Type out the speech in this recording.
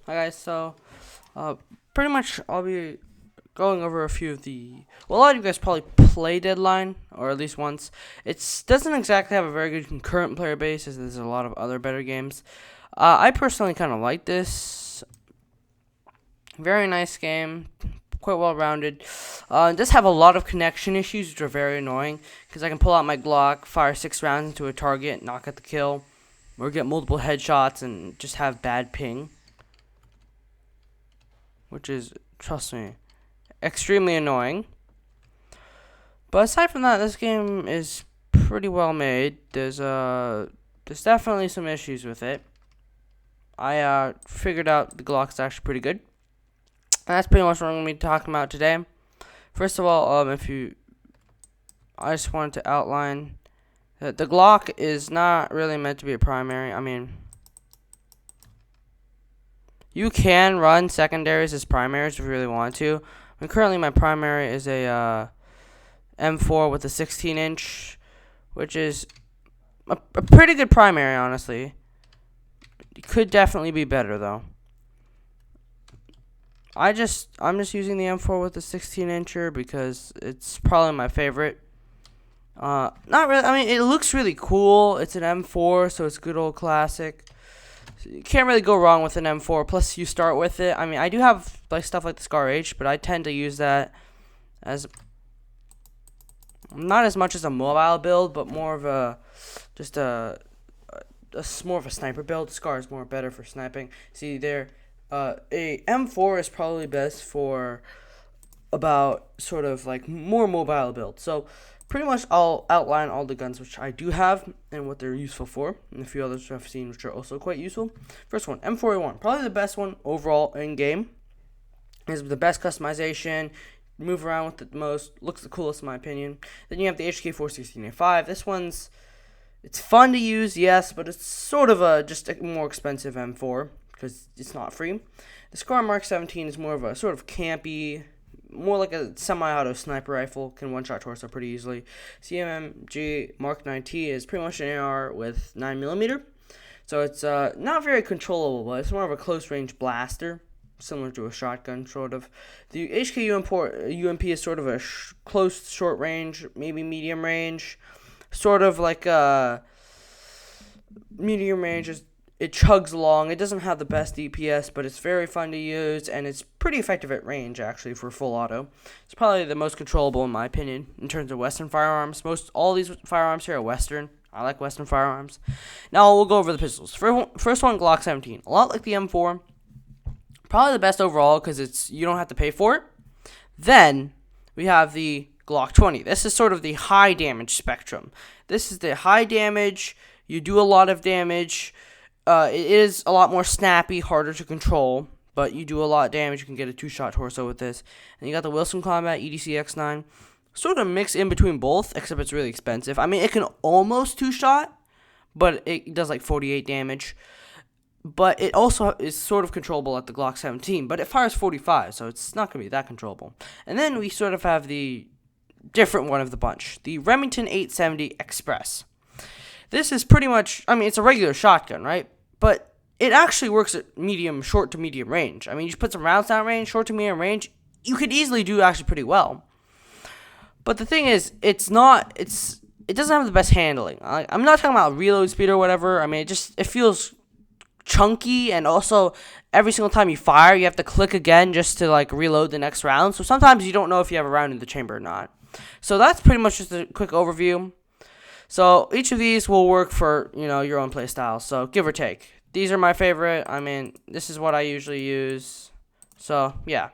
Hi guys, uh, pretty much I'll be going over a few of a lot of you guys probably play Deadline, or at least once. It doesn't exactly have a very good concurrent player base, as there's a lot of other better games. I personally kind of like this. Very nice game, quite well rounded. It does have a lot of connection issues, which are very annoying, because I can pull out my Glock, fire 6 rounds into a target, not get the kill, or get multiple headshots and just have bad ping, which is, trust me, extremely annoying. But aside from that, this game is pretty well made. There's definitely some issues with it. I figured out the Glock's actually pretty good. And that's pretty much what I'm going to be talking about today. First of all, I just wanted to outline that the Glock is not really meant to be a primary. I mean, you can run secondaries as primaries if you really want to. I mean, currently my primary is a M4 with a 16-inch, which is a pretty good primary, honestly. It could definitely be better, though. I'm just using the M4 with the 16-incher because it's probably my favorite. Not really. I mean, it looks really cool. It's an M4, so it's good old classic. So you can't really go wrong with an M4. Plus, you start with it. I mean, I do have like stuff like the Scar H, but I tend to use that as not as much as a mobile build, but more of a more of a sniper build. Scar is more better for sniping. See there. A M4 is probably best for about sort of like more mobile build. So pretty much I'll outline all the guns which I do have and what they're useful for, and a few others I've seen which are also quite useful. First one, M4A1, probably the best one overall in game. Is the best customization, move around with it the most, looks the coolest in my opinion. Then you have the HK416A5. This one's, it's fun to use, yes, but it's sort of just a more expensive M4 because it's not free. The Scar Mark 17 is more of a sort of campy, more like a semi-auto sniper rifle, can one-shot torso pretty easily. CMMG Mark 9T is pretty much an AR with 9mm, so it's not very controllable, but it's more of a close-range blaster, similar to a shotgun, sort of. The HK UMP is sort of a close, short range, maybe medium range, sort of like a medium range. It chugs along. It doesn't have the best DPS, but it's very fun to use, and it's pretty effective at range, actually, for full auto. It's probably the most controllable, in my opinion, in terms of Western firearms. All these firearms here are Western. I like Western firearms. Now, we'll go over the pistols. First one, Glock 17. A lot like the M4. Probably the best overall, because you don't have to pay for it. Then, we have the Glock 20. This is sort of the high damage spectrum. This is the high damage. You do a lot of damage. It is a lot more snappy, harder to control, but you do a lot of damage. You can get a 2-shot torso with this. And you got the Wilson Combat EDC X9. Sort of mix in between both, except it's really expensive. I mean, it can almost 2-shot, but it does like 48 damage. But it also is sort of controllable at the Glock 17, but it fires 45, so it's not going to be that controllable. And then we sort of have the different one of the bunch, the Remington 870 Express. This is pretty much, I mean, it's a regular shotgun, right? But it actually works at short to medium range. I mean, you put some rounds down range, short to medium range, you could easily do actually pretty well. But the thing is, it doesn't have the best handling. I'm not talking about reload speed or whatever. I mean, it feels chunky, and also every single time you fire, you have to click again just to like reload the next round. So sometimes you don't know if you have a round in the chamber or not. So that's pretty much just a quick overview. So each of these will work for, your own play style. So give or take. These are my favorite. I mean, this is what I usually use. So yeah.